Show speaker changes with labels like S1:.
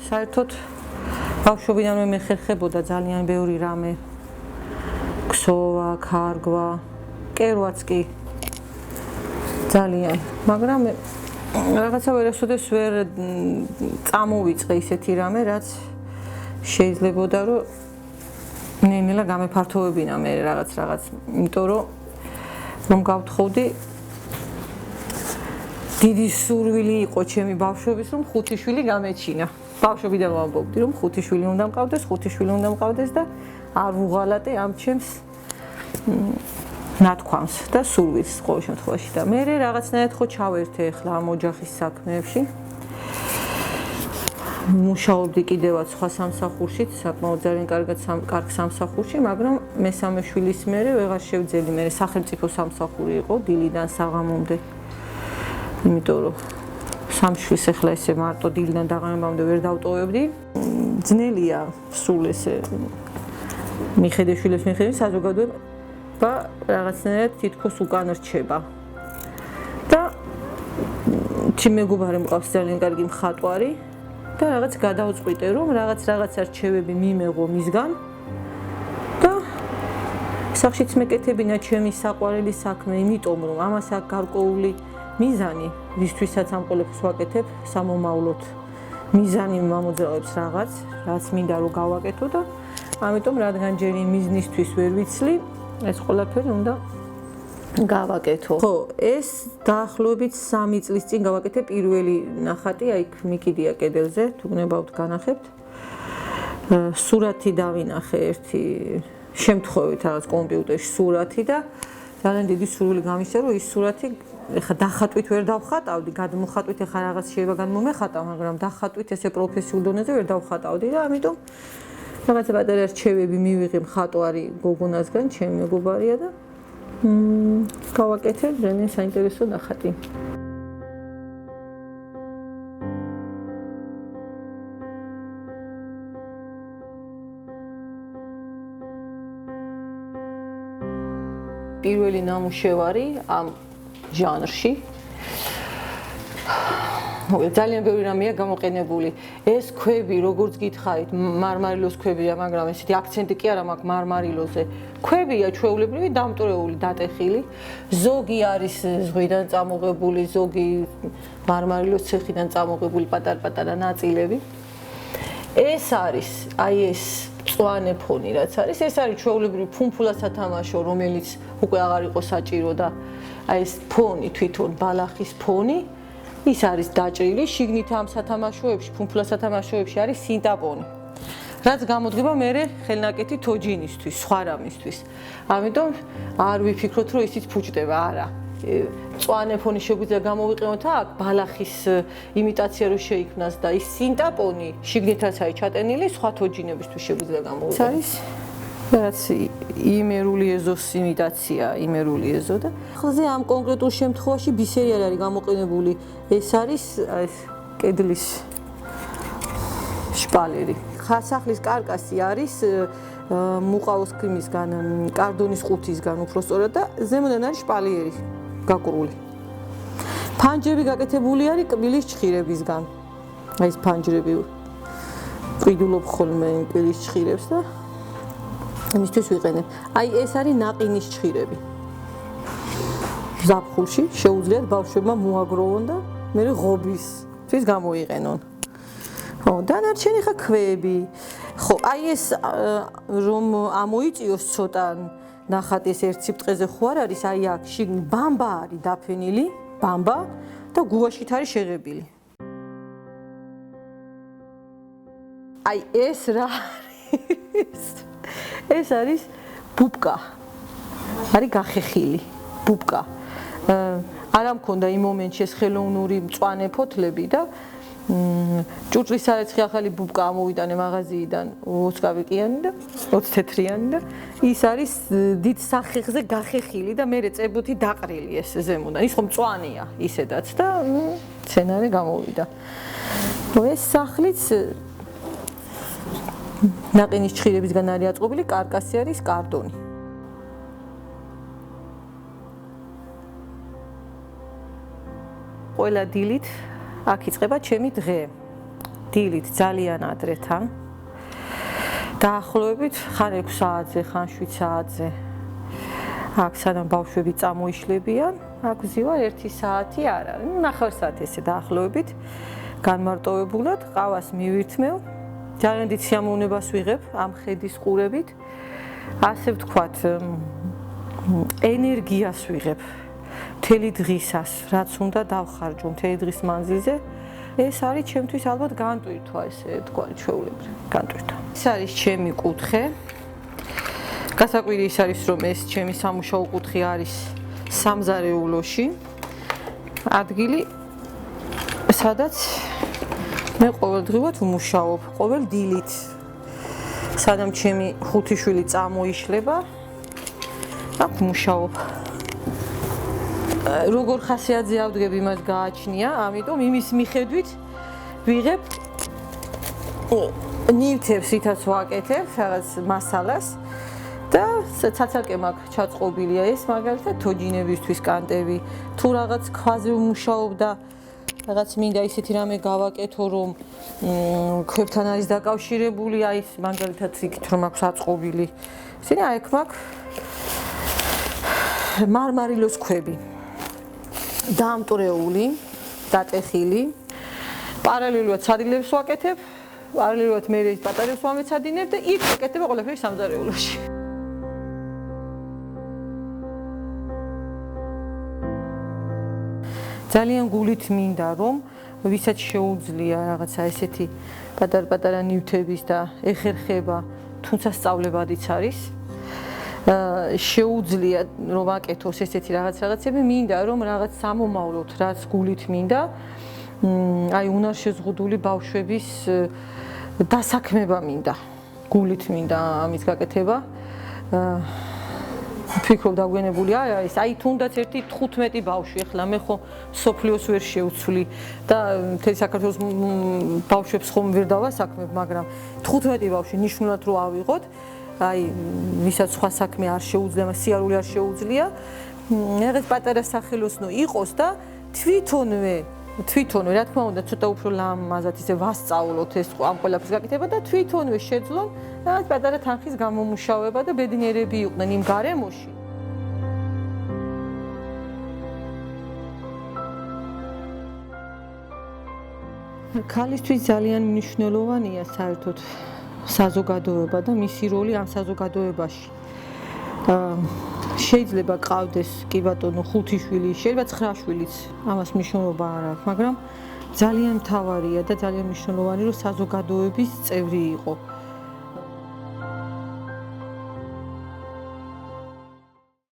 S1: საერთოდ ბავშვობიდანვე მეხერხებოდა ძალიან ბევრი რამე. ქსოვა, ქარგვა, კერვაც კი ძალიან, მაგრამ რაღაცა ვერასოდეს ვერ წამოვიწყე ისეთი რამე, რაც შეიძლებოდა რომ ნელა გამეფართოვებინა მე რაღაც, იმიტომ რომ გავთხოვდი დიდი სურვილი იყო ჩემი ბავშვობის რომ 5 შვილი გამეჩინა. ბავშვობიდან ვამბობდი რომ 5 შვილი უნდა მყავდეს და არ ვუღალატე ამ ჩემს ნათქვამს და სურვილს ყოველ შემთხვევაში და მე რაღაცნაირად ხო ჩავერთე ახლა ამ ოჯახის საქმეებში. მუშაობდი კიდევაც სხვა სამსახურშიც, საკმაოდ ძალიან კარგ სამსახურში, მაგრამ მესამე შვილის მერე ვეღარ შევძელი, მე სახელმწიფო სამსახური იყო დილიდან საღამომდე. იმიტომ რომ სამ შვილს ახლა ესე მარტო დილიდან დაღამებამდე ვერ დავტოვებდი. ძნელია სულ ესე მიხედე შვილებს საზოგადოება რაღაცნაირად თითქოს უკან რჩება. და ჩემი მეგობარი მყავს ძალიან კარგი მხატვარი და რაღაც გადავწყვიტე რომ რაღაც რჩევები მიმეღო მისგან და სახშიც მეკეთებინა ჩემი საყვარელი საქმე, იმიტომ რომ ამას აქვს გარკვეული მიზანი, ვისთვისაც ამ ყველაფერს ვაკეთებ სამომავლოდ. მიზანი მომოძრაობს რაღაც მინდა რომ გავაკეთო და ამიტომ რადგან ჯერ იმ მიზნისთვის ვერ ვიცლი, ეს ყველაფერი უნდა გავაკეთო. ხო, ეს დაახლოებით 3 წლის წინ გავაკეთე პირველი ნახატი, აიქ მიკიდია კედელზე, თუ გნებავთ განახებთ. სურათი დავინახე ერთი შემთხვევით რაღაც კომპიუტერში სურათი და ძალიან დიდი სურვილი გამიშვა რომ ის სურათი ეხა დახატვით ვერ დავხატავდი, გადმოხატვით ეხა რაღაც შეიძლება განმომეხატავ, მაგრამ დახატვით ესე პროფესიულ დონეზე ვერ დავხატავდი და ამიტომ რაღაცა პატარა რჩევები მივიღე მხატვარი გოგონასგან, ჩემი მეგობარია და გავაკეთე ძალიან საინტერესო ნახატი. პირველი ნამუშევარი ამ ჟანრში. ძალიან ბევრი რამეა გამოყენებული. ეს ქვები, როგორც გითხარით, მარმარილოს ქვებია, მაგრამ ესეთი აქცენტი კი არა მაქვს მარმარილოზე. ქვებია ჩვეულებრივი, დამტვრეული, დატეხილი. ზოგი არის ზღვიდან წამოღებული, ზოგი მარმარილოს ცეხიდან წამოღებული პატარ-პატარა ნაწილები. ეს არის, ეს მწვანე ფონი რაც არის, ეს არის ჩვეულებრივი ფუმფულა სათამაშო, რომელიც უკვე აღარ იყო საჭირო და ეს ფონი თვითონ ბალახის ფონი ის არის დაჭრილი, შიგნით ამ სათამაშოებში, ფუმფულა სათამაშოებში არის სინტაპონი. რაც გამოდგება მერე ხელნაკეთი თოჯინისთვის, სხვა რამისთვის. ამიტომ არ ვიფიქროთ, რომ ისიც ფუჭდება, არა. მწვანე ფონი შეგვიძლია გამოვიყენოთ აქ, ბალახის იმიტაცია რო შეიქმნას და ის სინტაპონი შიგნითაც არის ჩატენილი, სხვა თოჯინებისთვის შეგვიძლია გამოვიყენოთ. არის რაც იმერული ეზოს იმიტაცია, იმერული ეზო და ახალზე ამ კონკრეტულ შემთხვევაში ბისერი არ არის გამოყენებული. ეს არის ეს კედლის შპალერი. ხასახლის კარკასი არის მუყაოს ქრიმისგან, კარდონის ყუთისგან უბრალოდ და ზემოდან არის შპალიერი გაკრული. ფანჯრები გაკეთებული არის კბილის ჩხირებისგან. ეს ფანჯრები ყიდულობ ხოლმე კბილის ჩხირებს და იმისთვის ვიყენებ. ეს არის ნაყინის ჩხირები. ზაფხულში შეუძლიათ ბავშვებმა მოაგროვონ და მე ღობისთვის გამოიყენონ. ხო, დანარჩენი ხა ქვები. ხო, ეს რომ ამოიწიოს ცოტა ნახატი ეს ერთ სიბრტყეზე ხო არ არის, აქ შიგნით ბამბა არის დაფენილი, ბამბა და გუაშით არის შეღებილი. ეს რა არის? ეს არის ბუბკა. არის გახეხილი ბუბკა. არა მქონდა იმ მომენტში ეს ხელოვნური მწვანე ფოთლები და ჭურჭლის სარეცხი ახალი ბუბკა ამოვიტანე მაღაზიიდან 20 კიანი და 20 თეთრიანი და ის არის დიდ სახეხზე გახეხილი და მე წებუთი დაყრილი ეს ზემოდან. ის ხომ მწვანეა ისედაც და სცენარი გამოვიდა. ეს სახლიც ნაყინის ჩხირებისგან არის აწყობილი, კარკასი არის კარდონი. ყველა დილით აქ იწყება ჩემი დღე. დილით ძალიან ადრე თან. დაახლოებით ხან 6 საათზე, ხან 7 საათზე. აქ სანამ ბავშვები წამოიშლებიან, აქ ვზივარ 1 საათი არა, 9 საათი ესე დაახლოებით. განმარტოვებულად ყავას მივირთმევ. ძალიან დიდ სიამოვნებას ვიღებ ამ ხედის ყურებით. ასე ვთქვათ, ენერგიას ვიღებ. მთელი დღისას, რაც უნდა დავხარჯო მთელი დღის მანძილზე, ეს არის ჩემთვის ალბათ განტვირთვა, ესე თქვა, ჩვეულებრივ, განტვირთვა. ეს არის ჩემი კუთხე. გასაკვირი ის არის, რომ ეს ჩემი სამუშაო კუთხე არის სამზარეულოში. ადგილი, სადაც მე ყოველდღიურად ვმუშაობ, ყოველ დილით. სანამ ჩემი 5 შვილი წამოიშლება, აქ ვმუშაობ. როგორ ხასიათზე ავდგებ იმას გააჩნია, ამიტომ იმის მიხედვით ვიღებ ნივთებს, რითაც ვაკეთებ რაღაც მასალას და ცაცაკე მაქვს ჩაწყობილია ეს მაგალითად თოჯინებისთვის კანტები, თუ რაღაც ქვაზე ვმუშაობ და რაღაც მინდა ისეთი რამე გავაკეთო, რომ ქვებთან არის დაკავშირებული, აი ეს მაგალითად იქით რომ აქვს აწყობილი. ისინი აი აქ მაქვს მარმარილოს ქვები. დამტვრეული, დატეხილი. პარალელურად სადილებს ვაკეთებ, პარალელურად მე ეს ბატარეებს ვამეცადინებ და იქ ვაკეთებ ყველაფერი სამზარეულოში. ძალიან გულით მინდა რომ ვისაც შეუძლია რაღაცა ესეთი პატარ-პატარა ნივთების და ეხერხება, თუმცა სწავლებადიც არის. შეუძლია რომ აკეთოს ესეთი რაღაცები, მინდა რომ რაღაც სამომავლოდ, რაც გულით მინდა, აი უნარშეზღუდული ბავშვების დასაქმება მინდა. გულით მინდა ამის გაკეთება. ვფიქრობ დაგვენებული არის, აი თუნდაც ერთი 15 ბავშვი, ახლა მე ხო სოფლიოს ვერ შევცვლი და მთელი საქართველოს ბავშვებს ხომ ვერ დავასაქმებ, მაგრამ 15 ბავშვი ნიშნულად რო ავიღოთ, აი ვისაც სხვა საქმე არ შეუძლია, სიარული არ შეუძლია, რაღაც პატარა სახელოსნო იყოს და თვითონვე, რა თქმა უნდა, ცოტა უფრო ლამაზად ისე ვასწავლოთ ეს ამ ყველაფერს გაკეთება და თვითონვე შეძლონ რაღაც პატარა თანხის გამომუშავება და ბედნიერები იყვნენ იმ გარემოში. ქალისთვის ძალიან მნიშვნელოვანია საერთოდ საზოგადოება და მისი როლი ამ საზოგადოებაში. შეიძლება ყავდეს კი ბატონო 5 შვილი, შეიძლება 9 შვილიც, ამას მნიშვნელობა არ აქვს, მაგრამ ძალიან მთავარია და ძალიან მნიშვნელოვანი რომ საზოგადოების წევრი იყო.